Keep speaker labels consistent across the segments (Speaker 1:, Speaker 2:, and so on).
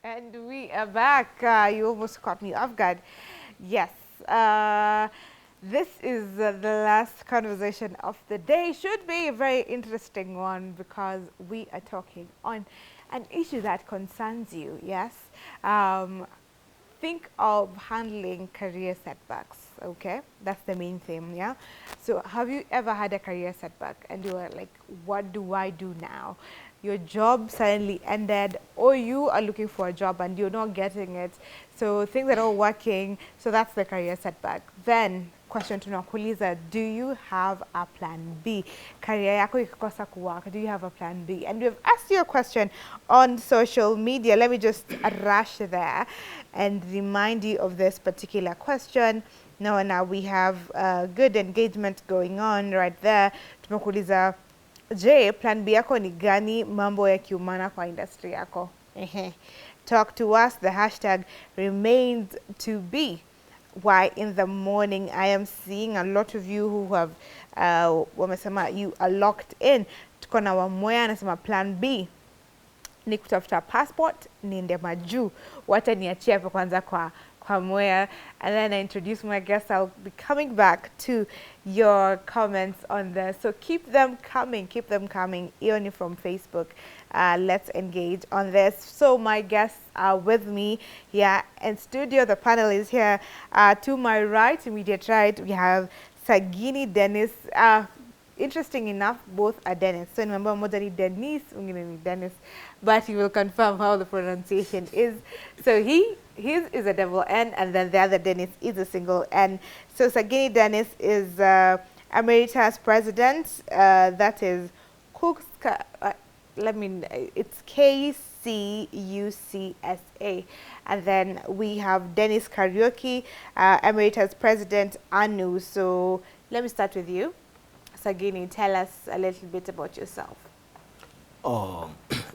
Speaker 1: And we are back. You almost caught me off guard. Yes. This is the last conversation of the day. Should be a very interesting one because we are talking on an issue that concerns you. Yes. Um, think of handling career setbacks. Okay, that's the main theme. Yeah. So, have you ever had a career setback and you were like, "What do I do now?" Your job suddenly ended, or you are looking for a job and you're not getting it. So things are not working. So that's the career setback. Then question tunakuuliza, do you have a plan B? Career yako ikikosa kuwork, do you have a plan B? And we've asked you a question on social media. Let me just rush there and remind you of this particular question. Now we have good engagement going on right there. Tumekuuliza, je, plan B yako ni gani, mambo ya kiumana kwa industry yako? Talk to us. The hashtag remains to be. Why in the morning I am seeing a lot of you who have wamesema you are locked in. Tuko na Wamoya anasema plan B ni kutafuta passport niende majuu. Wacha niachie hapo kwanza kwa Mwea, and then I introduce my guests. I'll be coming back to your comments on this. So keep them coming, Ioni from Facebook. Let's engage on this. So my guests are with me here in studio. The panel is here. To my right, immediate right, we have Sagini Dennis. Interesting enough, both are Dennis. So remember, moja ni Dennis, mwingine ni Dennis, but he will confirm how the pronunciation is. So his is a double N, and then the other Dennis is a single N. So Sagini Dennis is Emeritus President. That is Kuska. It's KCUCSA. And then we have Dennis Karaoke, Emeritus President ANU. So let me start with you. Sagini, tell us a little bit about yourself.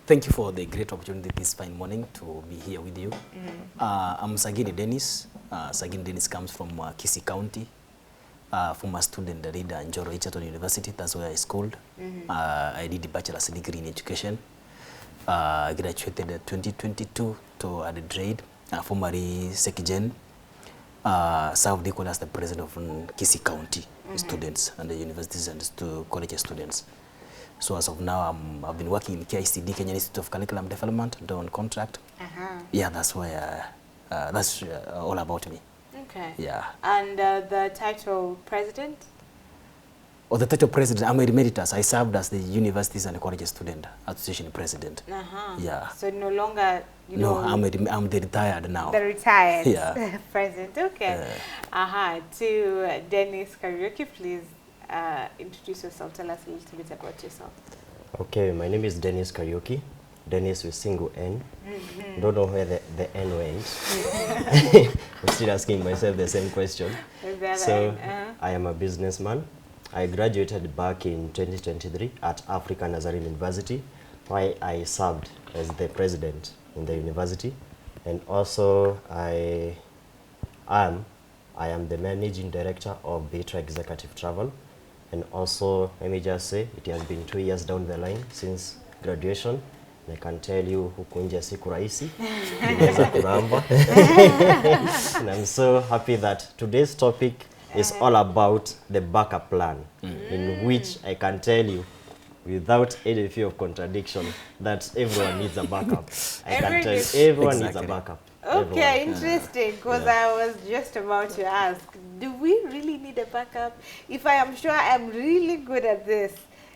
Speaker 2: Thank you for the great opportunity this fine morning to be here with you. I'm Sagini Dennis. Sagini Dennis comes from Kisii County. Former student at Njoro Egerton University, that's where I schooled. I did a bachelor's degree in education. Graduated in 2022 to Adelaide, formerly SecGen. Served equal as the president of Kisii County students and the universities and college students. So as of now, I've been working in KICD, Kenya Institute of Curriculum Development, on contract. Yeah, that's where that's all about me.
Speaker 1: Okay.
Speaker 2: Yeah.
Speaker 1: And the title president?
Speaker 2: Or the title president, I'm emeritus. I served as the Universities and College Student Association president. Yeah.
Speaker 1: So no longer,
Speaker 2: no, I'm the retired now.
Speaker 1: The retired
Speaker 2: yeah.
Speaker 1: president. Okay. To Dennis Karaoke, please introduce yourself. Tell us a little bit about yourself.
Speaker 3: Okay, my name is Dennis Karaoke. Dennis with single N. Don't know where the N went. I'm still asking myself the same question. So I am a businessman. I graduated back in 2023 at African Nazarene University, where I served as the president in the university. And also I am the managing director of Beta Executive Travel. And also, let me just say, it has been 2 years down the line since graduation. And I can tell you, huku nje siku rahisi, nimeweza kuramba. And I'm so happy that today's topic is all about the backup plan, in which I can tell you, without any fear of contradiction, that everyone needs a backup. I can tell you, everyone needs a backup.
Speaker 1: Okay, interesting, because I was just about to ask, do we really need a backup? If I am sure I'm really good at this,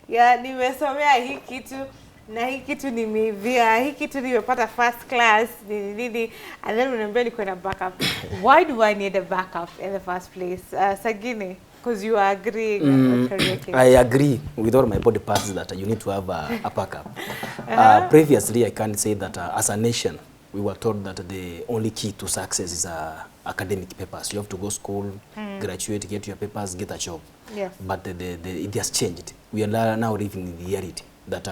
Speaker 1: yeah, nimesomea hii kitu, na hii kitu nimeivia, hii kitu nimepata first class, and then unaniambia niko na backup. Why do I need a backup in the first place? Sagini, because you are agreeing.
Speaker 2: I agree with all my body parts that you need to have a backup. Previously, I can say that as a nation, we were told that the only key to success is academic papers. You have to go to school, graduate, get your papers, get a job.
Speaker 1: Yes.
Speaker 2: But it has changed. We are now living in the reality that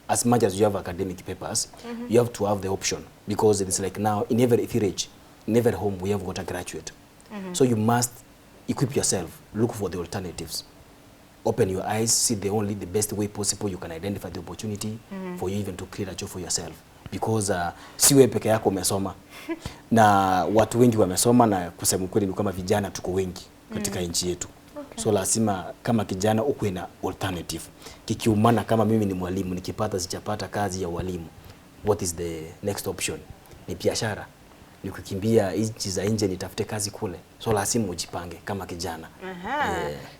Speaker 2: as much as you have academic papers, you have to have the option, because it's like now in every village, in every home, we have got a graduate. So you must equip yourself, look for the alternatives. Open your eyes, see the best way possible you can identify the opportunity for you even to create a job for yourself. because si wewe peke yako umesoma na watu wengi wamesoma, na kusema kweli ni kama vijana tuko wengi katika nchi yetu. Okay. So lazima kama kijana ukuwe na alternative. Kikiumana kama mimi ni mwalimu, nikipata sijapata kazi ya walimu, what is the next option? Ni biashara, ni kukimbia nchi za nje nitafute kazi kule. So lazima ujipange kama kijana.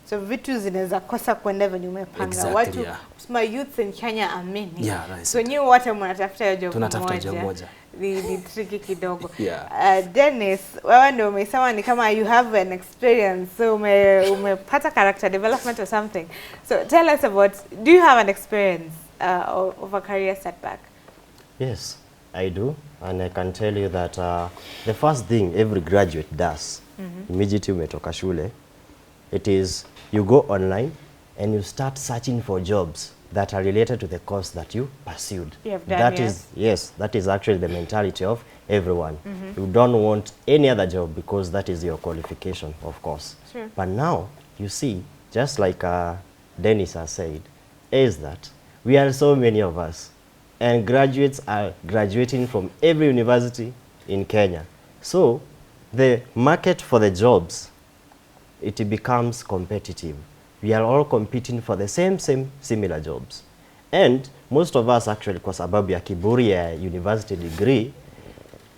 Speaker 1: So vitu zinaweza kosa kwenda venye umepanga.
Speaker 2: Exactly,
Speaker 1: watu kusema youths in Kenya are many.
Speaker 2: Yeah,
Speaker 1: so nyi wote mnatafuta job moja.
Speaker 2: Tunatafuta job moja.
Speaker 1: Ni tricky kidogo. Dennis, wewe ndio umesema ni kama you have an experience, so umepata character development or something. So tell us about, do you have an experience of a career setback?
Speaker 3: Yes, I do, and I can tell you that the first thing every graduate does immediately umetoka shule, it is you go online and you start searching for jobs that are related to the course that you pursued.
Speaker 1: You have done,
Speaker 3: that is, yes, that is actually the mentality of everyone. You don't want any other job because that is your qualification, of course.
Speaker 1: Sure.
Speaker 3: But now, you see, just like Dennis has said, is that we are so many of us, and graduates are graduating from every university in Kenya. So, the market for the jobs, it becomes competitive. We are all competing for the same similar jobs. And most of us actually, kwa sababu ya kiburi ya university degree,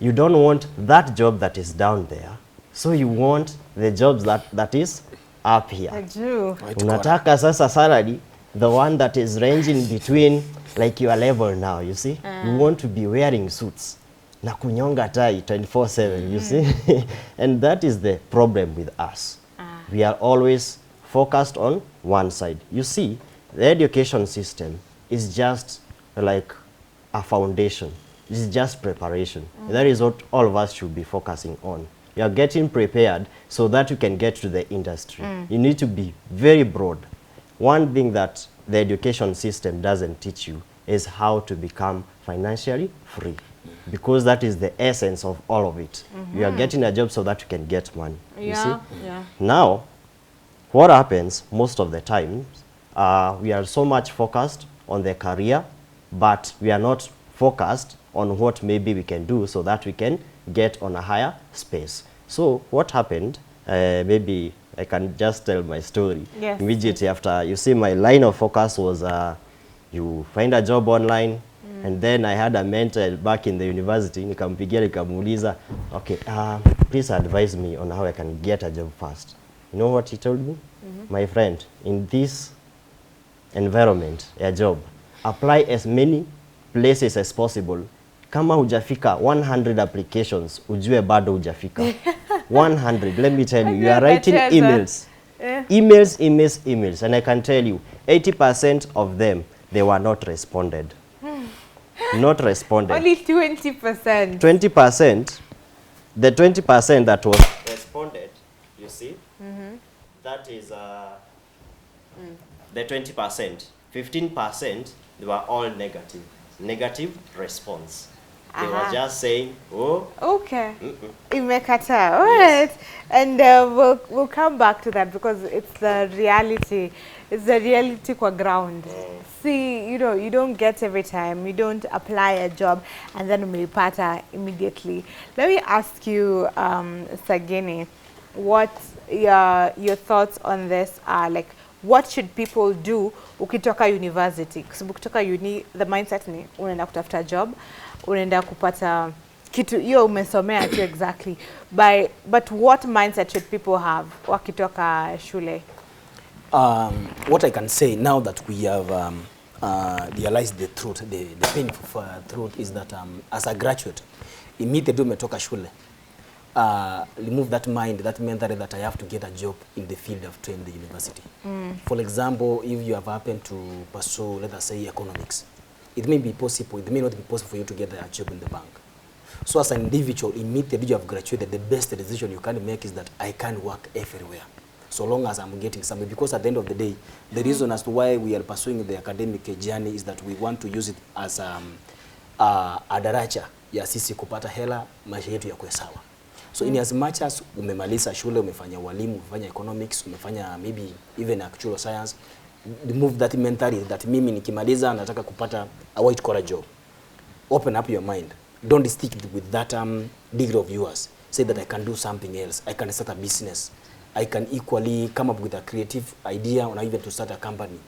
Speaker 3: you don't want that job that is down there. So you want the jobs that is up here.
Speaker 1: I do.
Speaker 3: Unataka sasa salary, the one that is ranging between like your level now, you see? You want to be wearing suits. Na kunyonga tai 24/7, you see? And that is the problem with us. We are always focused on one side. You see, the education system is just like a foundation. It's just preparation. That is what all of us should be focusing on. You are getting prepared so that you can get to the industry. You need to be very broad. One thing that the education system doesn't teach you is how to become financially free, because that is the essence of all of it. You are getting a job so that you can get money. You see? Now, what happens most of the times, we are so much focused on the career, but we are not focused on what maybe we can do so that we can get on a higher space. So what happened, maybe I can just tell my story.
Speaker 1: Yes.
Speaker 3: Immediately after, you see, my line of focus was you find a job online, and then I had a mentor back in the university, nikampigia nikamuuliza, okay, please advise me on how I can get a job fast. You know what he told me? My friend, in this environment, a job, apply as many places as possible. Kama hujafika 100 applications, ujue bado hujafika. 100, let me tell you, you are writing emails. Emails, and I can tell you, 80% of them, they were not responded. Not responded.
Speaker 1: Only 20%.
Speaker 3: 20%, the 20% that was responded, you see, that is the 20%. 15%, they were all negative response. They were just saying, oh.
Speaker 1: Okay. Imekata. All right. And we'll come back to that because it's the reality. It's the reality kwa ground. See, you know, you don't get every time. You don't apply a job and then umeipata immediately. Let me ask you, Sagini, what your thoughts on this are. Like, what should people do ukitoka university? Kwa sababu ukitoka uni, the mindset ni unaenda kutafuta job, unaenda kupata kitu hiyo umesomea tu exactly. But what mindset should people have wakitoka shule?
Speaker 2: What I can say now that we have realized the truth, the painful truth is that as a graduate, immediately umetoka shule, remove that mind, that mentality that I have to get a job in the field of trade in the university. For example, if you have happened to pursue, let us say, economics, it may be possible, it may not be possible for you to get a job in the bank. So as an individual, immediately you have graduated, the best decision you can make is that I can work everywhere, so long as I'm getting something. Because at the end of the day, the reason as to why we are pursuing the academic journey is that we want to use it as a daraja ya sisi kupata hela, maisha yetu ya kuwe sawa. So in as much as umemaliza shule, umefanya walimu, umefanya economics, umefanya maybe even actual science, remove that mentality that mimi nikimaliza nataka kupata a white collar job. open up your mind. Don't stick with that degree of yours. Say that I can do something else. I can start a business. I can equally come up with a creative idea or even to start a company.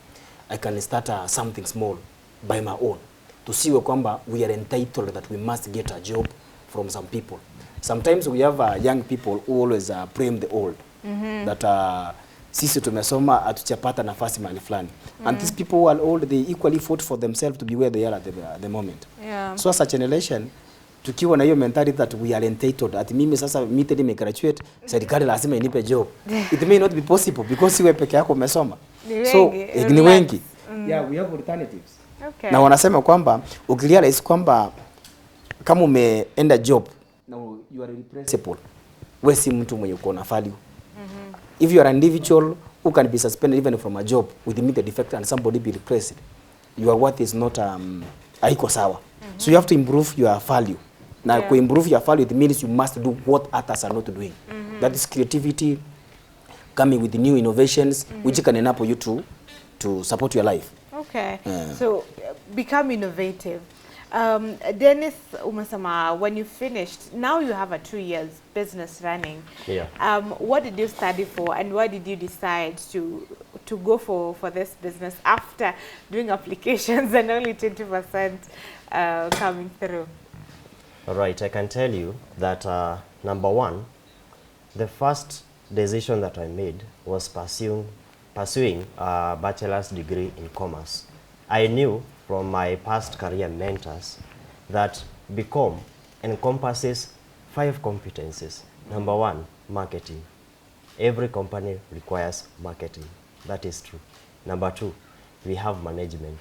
Speaker 2: I can start something small by my own. To see kwamba we are entitled that we must get a job from some people. Sometimes we have young people who always blame the old. That sisi tumesoma hatuchapata nafasi mahali fulani. And these people who are old, they equally fought for themselves to be where they are at the moment.
Speaker 1: Yeah.
Speaker 2: So as a generation, tukiwa na hiyo mentality that we are entitled, at mimi sasa mimi nimegraduate, serikali lazima inipe job. It may not be possible because siwe peke yako umesoma. So ni wengi. Yeah, we have alternatives.
Speaker 1: Okay.
Speaker 2: Na wanasema kwamba ukirealize kwamba kama umeenda job na you are replaceable, wewe si mtu mwenye uko na value. If you are an individual who can be suspended even from a job with immediate effect and somebody be replaced, your worth is not haiko sawa. So you have to improve your value. Now, to improve your value, it means you must do what others are not doing. That is creativity, coming with new innovations, which can enable you to support your life.
Speaker 1: Okay. So become innovative. Dennis Umasama, when you finished, now you have a 2 years business running.
Speaker 3: Yeah.
Speaker 1: What did you study for, and why did you decide to go for this business after doing applications and only 20% coming through?
Speaker 3: All right, I can tell you that number one, the first decision that I made was pursuing a bachelor's degree in commerce. I knew from my past career mentors that BCom encompasses 5 competencies. Number one, marketing. Every company requires marketing. That is true. Number 2, we have management.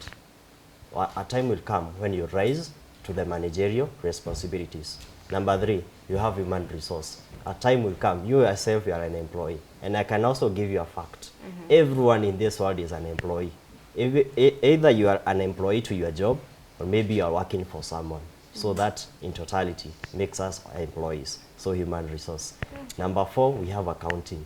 Speaker 3: A time will come when you rise to the managerial responsibilities. Number 3, you have human resource. A time will come, you yourself, you are an employee. And I can also give you a fact. Everyone in this world is an employee. Either you are an employee to your job, or maybe you are working for someone. So that, in totality, makes us employees. So human resource. Number 4, we have accounting.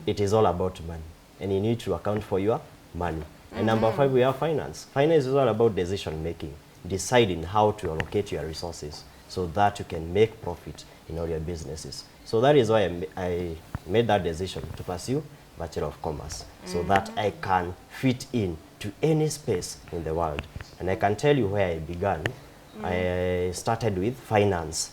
Speaker 3: It is all about money. And you need to account for your money. And number 5, we have finance. Finance is all about decision making. Deciding how to allocate your resources so that you can make profit in all your businesses. So that is why I made that decision to pursue Bachelor of Commerce, so that I can fit in to any space in the world. And I can tell you where I began. I started with finance,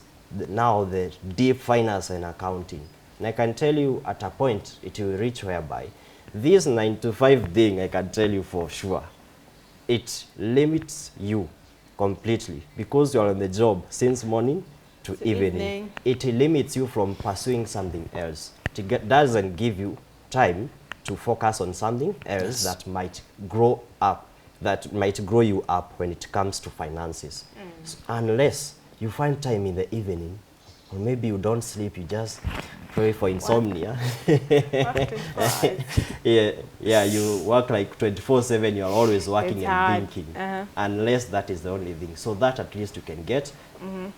Speaker 3: now the deep finance and accounting. And I can tell you at a point it will reach whereby this 9 to 5 thing, I can tell you for sure, it limits you completely because you are on the job since morning to evening. It limits you from pursuing something else. It doesn't give you time to focus on something else that might grow up, that might grow you up when it comes to finances. So unless you find time in the evening, or maybe you don't sleep, you just pray for insomnia. Yeah, you work like 24/7, you're always working and thinking, unless that is the only thing. So that at least you can get.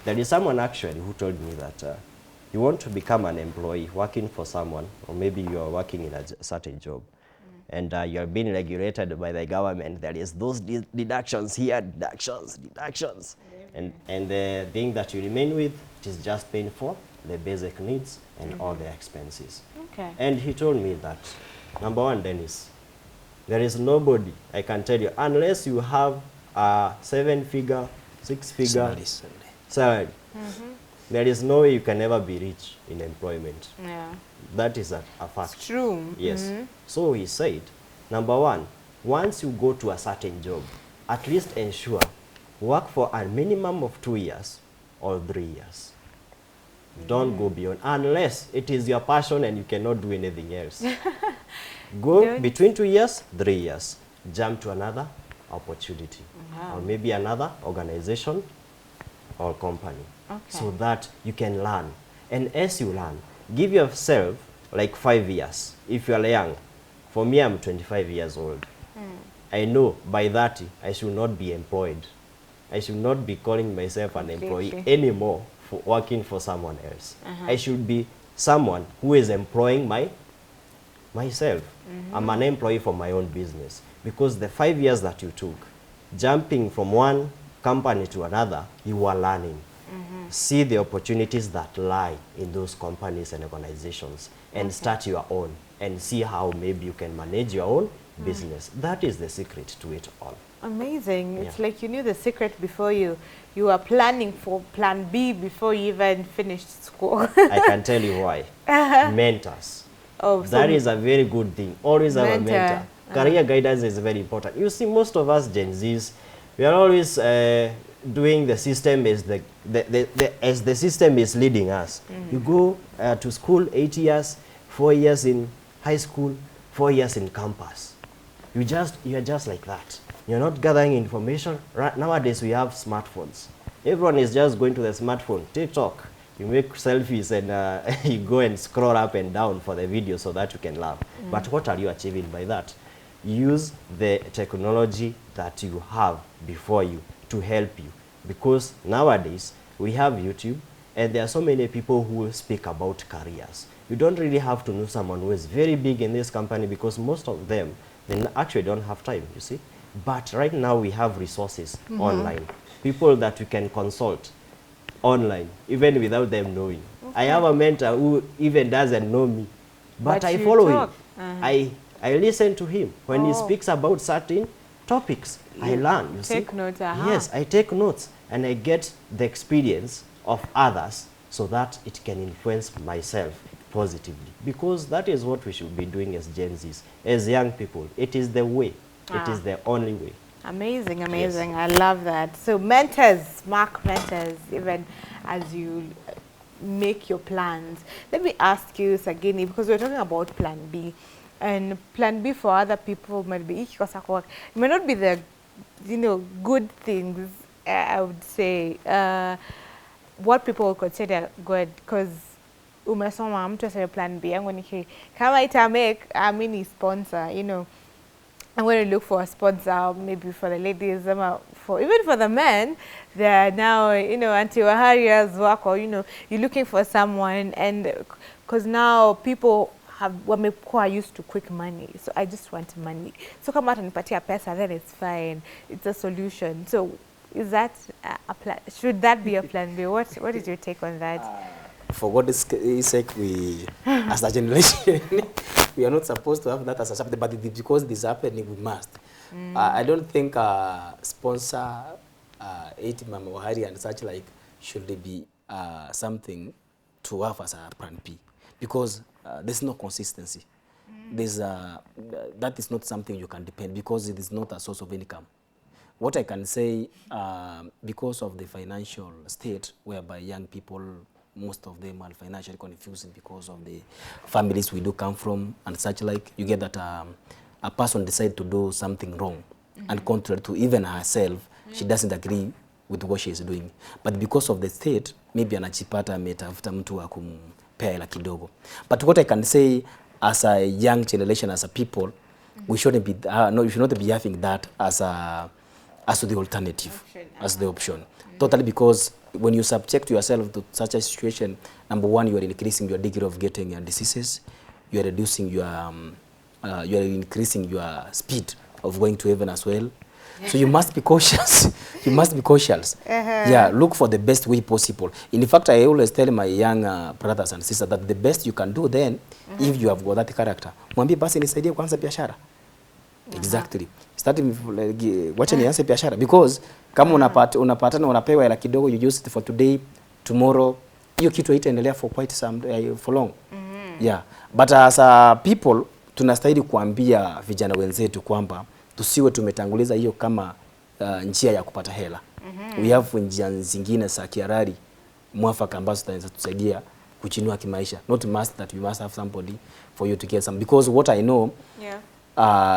Speaker 3: There is someone actually who told me that you want to become an employee working for someone, or maybe you are working in a certain job, and you are being regulated by the government. There is those deductions here, deductions. And the thing that you remain with, it is just paying for the basic needs and all the expenses.
Speaker 1: Okay.
Speaker 3: And he told me that, number one, Dennis, there is nobody, I can tell you, unless you have a 7-figure, 6-figure salary, there is no way you can ever be rich in employment.
Speaker 1: Yeah.
Speaker 3: That is a fact.
Speaker 1: It's true.
Speaker 3: Yes. So he said, number one, once you go to a certain job, at least ensure work for a minimum of 2 years or 3 years. Don't go beyond, unless it is your passion and you cannot do anything else. Go between 2 years, 3 years. Jump to another opportunity, or maybe another organization or company, so that you can learn. And as you learn, give yourself like 5 years. If you are young, for me, I'm 25 years old. I know by 30, I should not be employed. I should not be calling myself an employee anymore for working for someone else. I should be someone who is employing myself. I'm an employee for my own business. Because the 5 years that you took, jumping from one company to another, you are learning. See the opportunities that lie in those companies and organizations, and start your own, and see how maybe you can manage your own business. That is the secret to it all.
Speaker 1: Amazing.
Speaker 3: Yeah.
Speaker 1: It's like you knew the secret before you were planning for plan B before you even finished school.
Speaker 3: I can tell you why. Mentors.
Speaker 1: Oh,
Speaker 3: That is a very good thing. Always have a mentor. Career guidance is very important. You see, most of us Gen Zs, we are always doing the system as the system is leading us. You go to school 8 years, 4 years in high school, 4 years in campus. You are just like that. You're not gathering information. Right nowadays we have smartphones. Everyone is just going to the smartphone, TikTok. You make selfies and you go and scroll up and down for the video so that you can laugh. But what are you achieving by that? Use the technology that you have before you to help you. Because nowadays we have YouTube, and there are so many people who will speak about careers. You don't really have to know someone who is very big in this company, because most of them, they actually don't have time, you see. But right now we have resources online, people that you can consult online, even without them knowing. I have a mentor who even doesn't know me, but I follow him. I listen to him. When he speaks about certain topics, I learn, you see.
Speaker 1: Take notes,
Speaker 3: Yes, I take notes, and I get the experience of others so that it can influence myself positively. Because that is what we should be doing as Gen Zs, as young people. It is the way. It is the only way.
Speaker 1: Amazing, amazing. Yes. I love that. So mentors, mark mentors, even as you make your plans. Let me ask you, Sagini, because we're talking about plan B. And plan B for other people might be, it may not be the, good things, I would say, what people would consider good, because umesoma mtu aseme plan B yangu ni kama ita make a mini sponsor, I'm going to look for a sponsor, maybe for the ladies, even for the men. They're now, until Waharia's work, or, you're looking for someone, and because now people wamekuwa used to quick money. So I just want money. So kama atanipatia pesa, then it's fine. It's a solution. So is that a plan? Should that be a plan B? What is your take on that?
Speaker 2: For God's sake, we, as a generation, we are not supposed to have that as a subject, but because this is happening, we must. I don't think sponsor 80 Mama Wahari and such like should be something to have as a plan B, because there's no consistency. That is not something you can depend, because it is not a source of income. What I can say, because of the financial state whereby young people, most of them are financially confused because of the families we do come from and such like, you get that a person decides to do something wrong, and contrary to even herself, she doesn't agree with what she is doing. But because of the state, maybe anachipata ametafuta mtu wa kumpea hela kidogo. But what I can say as a young generation, as a people, we shouldn't be, we should not be having that as the alternative, as the option. Totally, because when you subject yourself to such a situation, number one, you are increasing your degree of getting diseases. You are reducing your, you are increasing your speed of going to heaven as well. So you must be cautious. You must be cautious. Yeah, look for the best way possible. In fact, I always tell my young brothers and sisters that the best you can do then, if you have got that character, mwambie basi nisaidie kuanza biashara. Exactly. Starting wacha nianze biashara, because kama unapatana unapewa hela kidogo, you use it for today, tomorrow, hiyo kitu haitaendelea for quite some for long. Yeah. But as people tunastahili kuambia vijana wenzetu kwamba tusiwe tumetanguliza hiyo kama njia ya kupata hela. We have njia zingine za kiarari mwafaka ambazo zitaweza tusaidia kuchinua kimaisha. Not must that you must have somebody for you to get some, because what I know,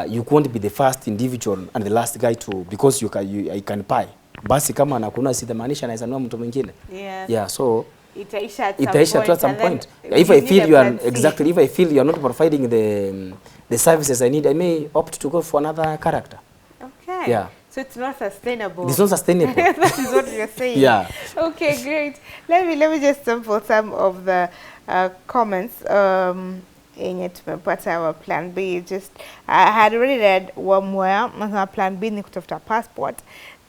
Speaker 2: you won't be the first individual and the last guy to, because you can buy. Basi kama anakuna sitamaanisha anaweza nunua mtu mwingine. Yeah, so itaisha at some point. If I feel you are exactly, if I feel you are not providing the services I need, I may opt to go for another character.
Speaker 1: Okay.
Speaker 2: Yeah.
Speaker 1: So it's not sustainable.
Speaker 2: It's not sustainable.
Speaker 1: That is what you're saying.
Speaker 2: Yeah.
Speaker 1: Okay, great. Let me just sample some of the comments. In it, but our plan B, just I had already read one more. My plan B ni kutafuta passport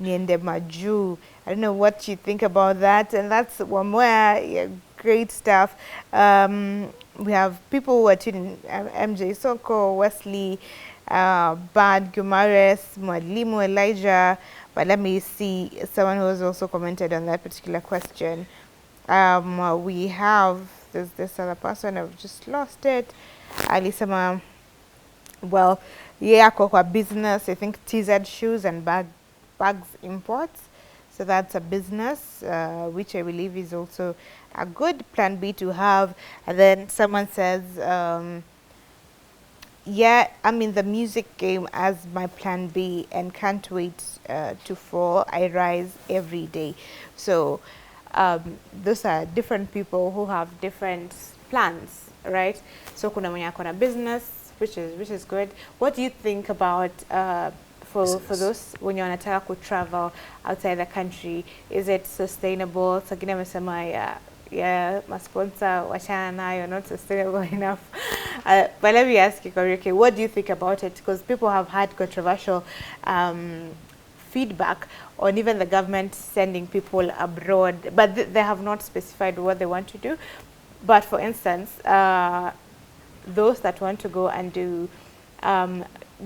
Speaker 1: niende maju. I don't know what you think about that, and that's one more great stuff. We have people who are tuning MJ Soko, Wesley, Bad Gumares, Mwalimu Elijah, but let me see someone who has also commented on that particular question. We have this other person, I've just lost it. Alisema, well, yeah, kwa business, I think TZ shoes and bags imports. So that's a business, which I believe is also a good plan B to have. And then someone says, yeah, I'm in the music game as my plan B and can't wait to fall. I rise every day. So those are different people who have different plans, right? So kuna mwenye akona business, which is good. What do you think about for those when you wanataka to travel outside the country? Is it sustainable? Sagina amesema my sponsor wachana nayo, not sustainable enough. But let me ask you, Kariuki, what do you think about it? Because people have had controversial feedback on even the government sending people abroad, but they have not specified what they want to do. But for instance, those that want to go and do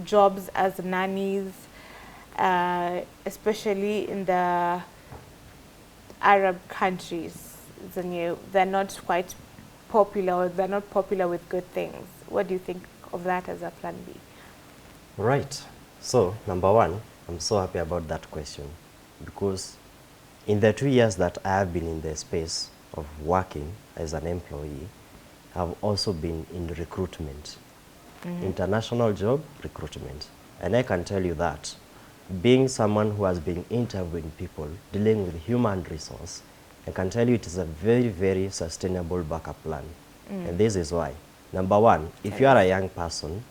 Speaker 1: jobs as nannies, especially in the Arab countries, they're not quite popular, they're not popular with good things. What do you think of that as a plan B?
Speaker 3: Right. So, number one, I'm so happy about that question, because in the 2 years that I have been in the space of working as an employee, I've also been in recruitment, international job recruitment. And I can tell you that being someone who has been interviewing people, dealing with human resource, I can tell you it is a very, very sustainable backup plan. And this is why. Number one, if you are a young person,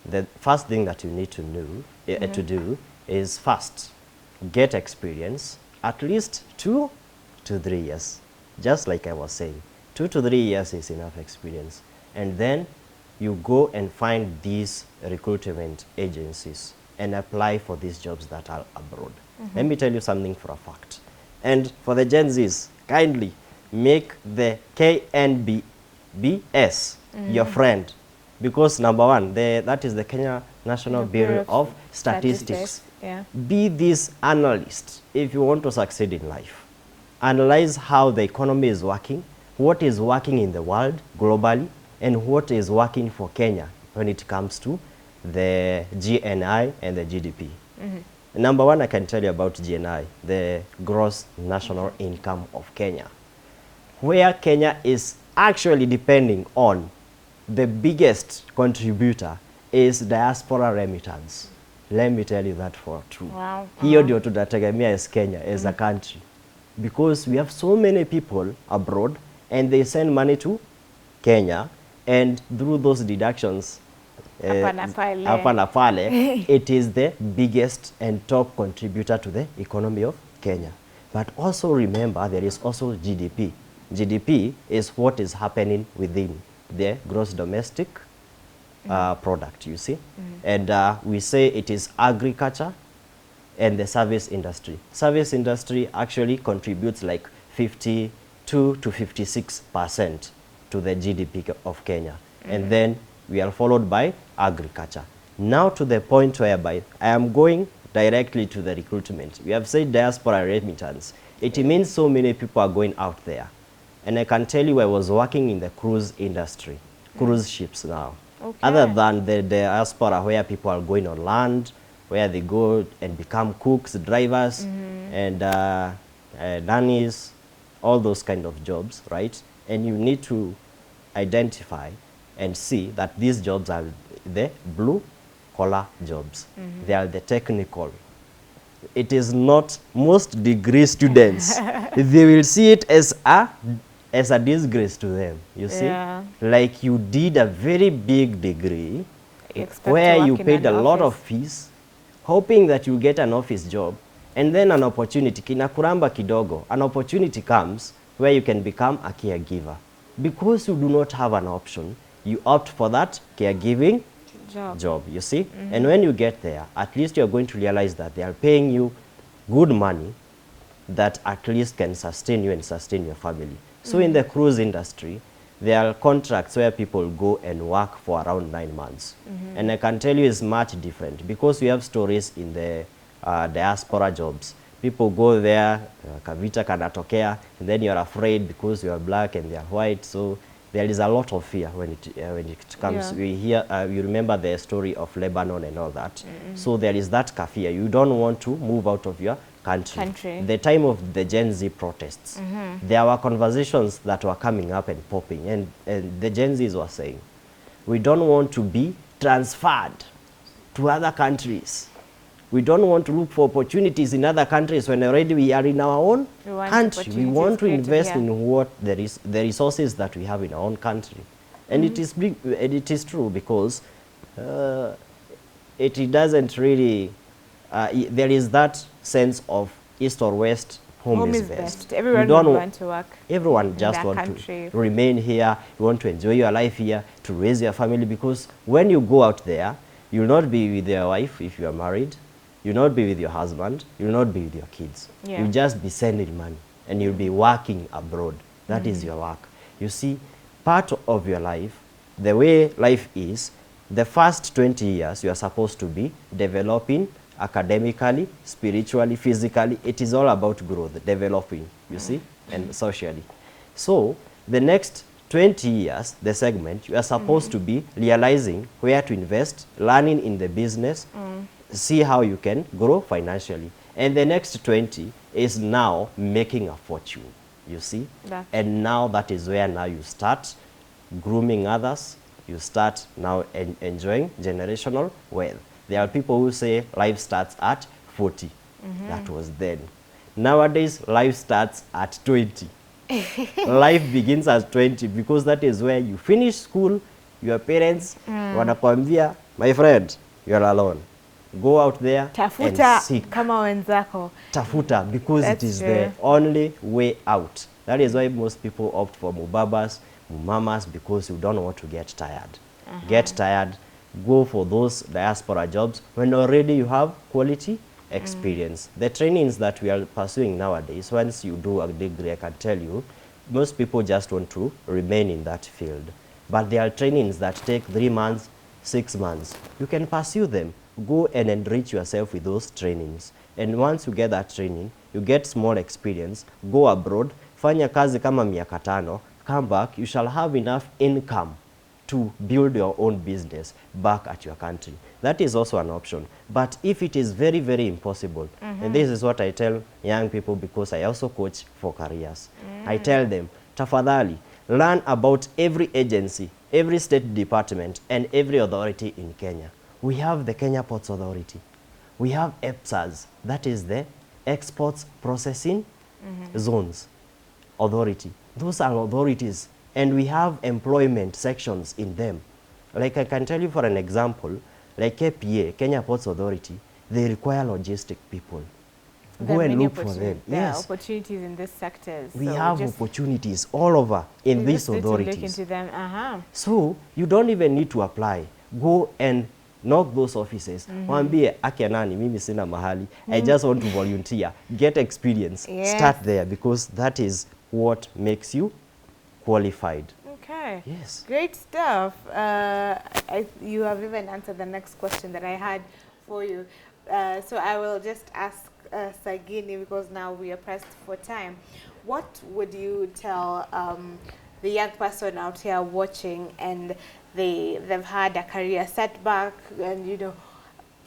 Speaker 3: the first thing that you need to know, to do is first, get experience, at least 2 to 3 years. Just like I was saying, 2 to 3 years is enough experience. And then you go and find these recruitment agencies and apply for these jobs that are abroad. Let me tell you something for a fact. And for the Gen Zs, kindly make the KNBS your friend. Because number one, that is the Kenya National Bureau of Statistics.
Speaker 1: Yeah.
Speaker 3: Be this analyst if you want to succeed in life. Analyze how the economy is working, what is working in the world globally, and what is working for Kenya when it comes to the GNI and the GDP. Number one, I can tell you about GNI, the gross national income of Kenya, where Kenya is actually depending on the biggest contributor is diaspora remittance. Let me tell you that for true.
Speaker 1: Wow.
Speaker 3: Hiyo ndio tunategemea as Kenya, as a country. Because we have so many people abroad and they send money to Kenya, and through those deductions, hapa na pale, it is the biggest and top contributor to the economy of Kenya. But also remember, there is also GDP. GDP is what is happening within the gross domestic product, you see. And we say it is agriculture and the service industry. Service industry actually contributes like 52 to 56% to the GDP of Kenya. And then we are followed by agriculture. Now to the point whereby I am going directly to the recruitment. We have said diaspora remittance. It means so many people are going out there. And I can tell you I was working in the cruise industry, cruise ships now.
Speaker 1: Okay.
Speaker 3: Other than the diaspora where people are going on land, where they go and become cooks, drivers, and nannies, all those kind of jobs, right? And you need to identify and see that these jobs are the blue collar jobs. They are the technical. It is not most degree students. They will see it as a disgrace to them, you see.
Speaker 1: Yeah.
Speaker 3: Like you did a very big degree where you paid a lot of fees, hoping that you get an office job, and then an opportunity, kinakuramba kidogo, an opportunity comes where you can become a caregiver. Because you do not have an option, you opt for that caregiving job, you see. And when you get there, at least you're going to realize that they are paying you good money that at least can sustain you and sustain your family. So in the cruise industry, there are contracts where people go and work for around 9 months. And I can tell you it's much different because we have stories in the diaspora jobs. People go there, kavita kanatokea, and then you're afraid because you are black and they are white. So there is a lot of fear when it comes. We hear, you remember the story of Lebanon and all that. So there is that fear. You don't want to move out of your country. The time of the Gen Z protests, there were conversations that were coming up and popping, and the Gen Zs were saying, we don't want to be transferred to other countries. We don't want to look for opportunities in other countries when already we are in our own country. We want to invest in what the resources that we have in our own country. And it is big, and it is true because it doesn't really, there is that sense of east or west, home is best.
Speaker 1: Everyone would want to work.
Speaker 3: Everyone just wants to remain here. You want to enjoy your life here, to raise your family, because when you go out there, you'll not be with your wife if you are married. You'll not be with your husband. You'll not be with your kids. You'll just be sending money and you'll be working abroad. That is your work. You see, part of your life, the way life is, the first 20 years you are supposed to be developing academically, spiritually, physically. It is all about growth, developing, you see, and socially. So the next 20 years, the segment, you are supposed to be realizing where to invest, learning in the business, see how you can grow financially. And the next 20 is now making a fortune, you see. And now that is where now you start grooming others. You start now enjoying generational wealth. There are people who say life starts at 40. That was then. Nowadays, life starts at 20. Life begins at 20 because that is where you finish school, your parents wanakwambia, my friend, you're alone. Go out there and seek.
Speaker 1: Kama wenzako.
Speaker 3: Tafuta, because it is the only way out. That is why most people opt for mubabas, mumamas, because you don't want to get tired. Get tired, go for those diaspora jobs when already you have quality experience. The trainings that we are pursuing nowadays, once you do a degree, I can tell you, most people just want to remain in that field. But there are trainings that take 3 months, 6 months. You can pursue them. Go and enrich yourself with those trainings. And once you get that training, you get small experience, go abroad, fanya kazi kama miaka 5, come back, you shall have enough income to build your own business back at your country. That is also an option. But if it is very, very impossible, and this is what I tell young people because I also coach for careers. I tell them, tafadhali, learn about every agency, every state department, and every authority in Kenya. We have the Kenya Ports Authority. We have EPSAs, that is the Exports Processing Zones Authority. Those are authorities, and we have employment sections in them. Like I can tell you for an example, like KPA, Kenya Ports Authority, they require logistic people. Go and look for them.
Speaker 1: There are opportunities in this sector.
Speaker 3: We have opportunities all over in these authorities.
Speaker 1: Look into them.
Speaker 3: So you don't even need to apply. Go and knock those offices. Mwambie ake nani, mimi sina mahali. I just want to volunteer. Get experience. Start there, because that is what makes you qualified.
Speaker 1: Okay.
Speaker 3: Yes.
Speaker 1: Great stuff. You have even answered the next question that I had for you. So I will just ask Sagini, because now we are pressed for time. What would you tell the young person out here watching, and they've had a career setback, and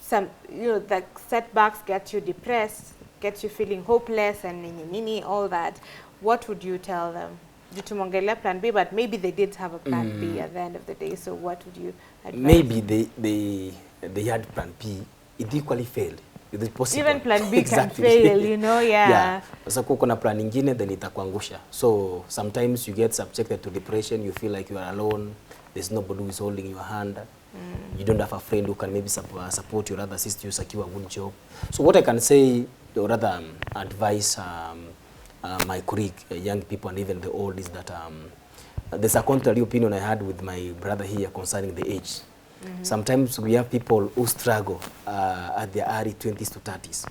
Speaker 1: the setbacks get you depressed, get you feeling hopeless, and all that? What would you tell them? Tumongelea plan B, but maybe they did have a plan B at the end of the day. So what would you advise?
Speaker 2: Maybe they had plan B, it equally failed. It is possible.
Speaker 1: Even plan B can fail,
Speaker 2: Yeah. So kuna plan ingine, then itakuangusha. So sometimes you get subjected to depression. You feel like you are alone. There's nobody who is holding your hand. You don't have a friend who can maybe support you, rather assist you secure a good job. So what I can say, or rather advise my colleague, young people and even the old, is that there's a contrary opinion I had with my brother here concerning the age. Sometimes we have people who struggle at their early 20s to 30s.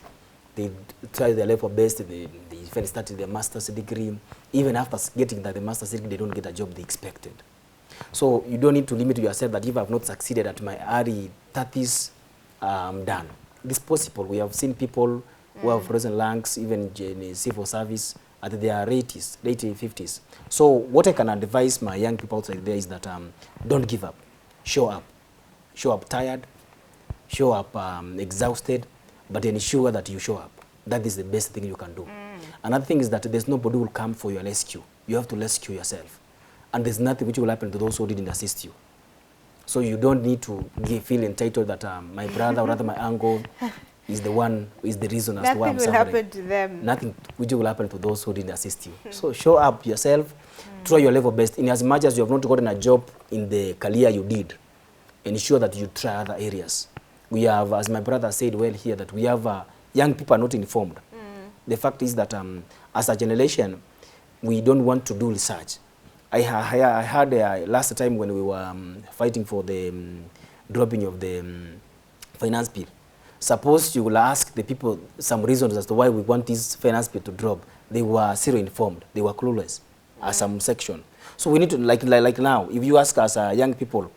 Speaker 2: They try their level best. They even started their master's degree. Even after getting the master's degree, they don't get a job they expected. So you don't need to limit yourself that if I've not succeeded at my early 30s, I'm done. It's possible. We have seen people who have risen ranks, even in civil service, at their 80s, late 50s. So what I can advise my young people outside there is that don't give up. Show up. Show up tired. Show up exhausted, but ensure that you show up. That is the best thing you can do. Another thing is that there's nobody who will come for your rescue. You have to rescue yourself. And there's nothing which will happen to those who didn't assist you. So you don't need to feel entitled that my brother or rather my uncle is the one who is the reason as to why I'm suffering.
Speaker 1: Nothing will happen to them.
Speaker 2: Nothing which will happen to those who didn't assist you. So show up yourself, try your level best. In as much as you have not gotten a job in the career you did, ensure that you try other areas. We have, as my brother said well here, that we have young people are not informed. The fact is that as a generation, we don't want to do research. I heard last time when we were fighting for the dropping of the finance bill. Suppose you will ask the people some reasons as to why we want this finance bill to drop. They were zero informed. They were clueless as some section. So we need to, like now, if you ask us young people,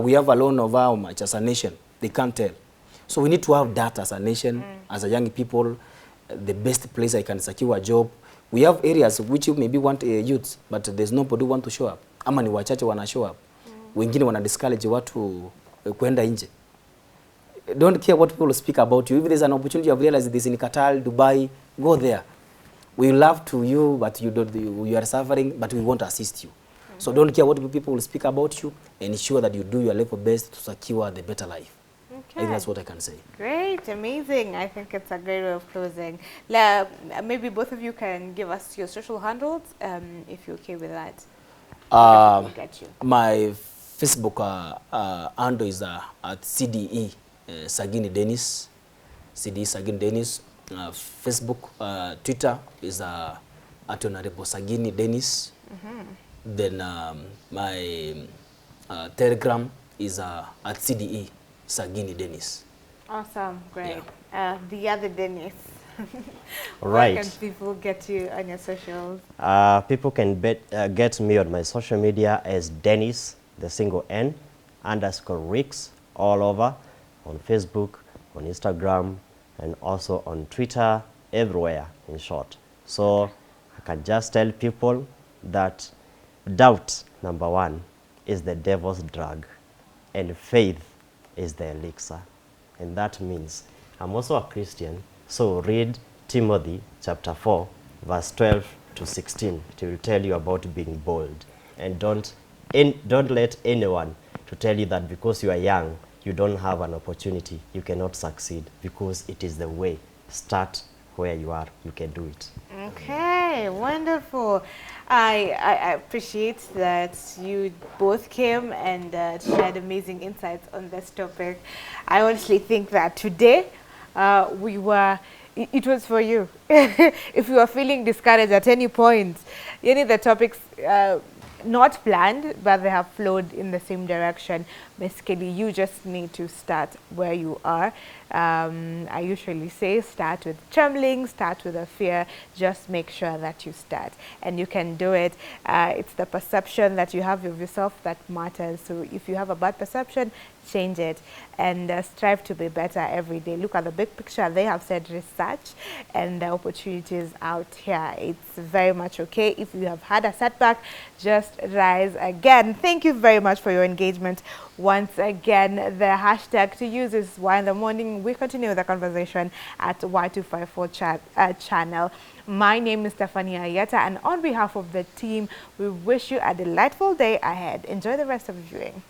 Speaker 2: we have a loan of how much as a nation, they can't tell. So we need to have that as a nation, as a young people, the best place I can secure a job. We have areas which you maybe want youth, but there's nobody who want to show up. Ama ni wachache wana show up. Wengine wana discourage watu kwenda nje. Don't care what people speak about you. If there's an opportunity, you have realized this in Qatar, Dubai, go there. We love to you, but you are suffering, but we won't assist you. So don't care what people will speak about you, and ensure that you do your level best to secure the better life. I think that's what I can say.
Speaker 1: Great, amazing. I think it's a great way of closing. Maybe both of you can give us your social handles, if you're okay with that. Get you.
Speaker 2: My Facebook handle is at CDE Sagini Dennis. CDE Sagini Dennis. Facebook, Twitter is at Honorable Sagini Dennis. Then my Telegram is at CDE Sagini Dennis.
Speaker 1: Awesome, great. Yeah. The other Dennis.
Speaker 3: Right.
Speaker 1: Where can people get you on your socials?
Speaker 3: People can get me on my social media as Dennis, the single N, _Ricks, all over, on Facebook, on Instagram, and also on Twitter, everywhere, in short. So I can just tell people that doubt, number one, is the devil's drug, and faith is the elixir. And that means I'm also a Christian, so read Timothy chapter 4, verse 12 to 16. It will tell you about being bold. And don't let anyone to tell you that because you are young, you don't have an opportunity, you cannot succeed, because it is the way. Start where you are, you can do it.
Speaker 1: Okay, wonderful. I appreciate that you both came and shared amazing insights on this topic. I honestly think that today it was for you. If you are feeling discouraged at any point, any of the topics not planned, but they have flowed in the same direction. Basically, you just need to start where you are. I usually say start with trembling, start with a fear, just make sure that you start. And you can do it. It's the perception that you have of yourself that matters. So if you have a bad perception, change it and strive to be better every day. Look at the big picture. They have said research and the opportunities out here. It's very much okay. If you have had a setback, just rise again. Thank you very much for your engagement. Once again, the hashtag to use is Y in the Morning. We continue the conversation at Y254 channel. My name is Stephanie Ayeta, and on behalf of the team, we wish you a delightful day ahead. Enjoy the rest of the viewing.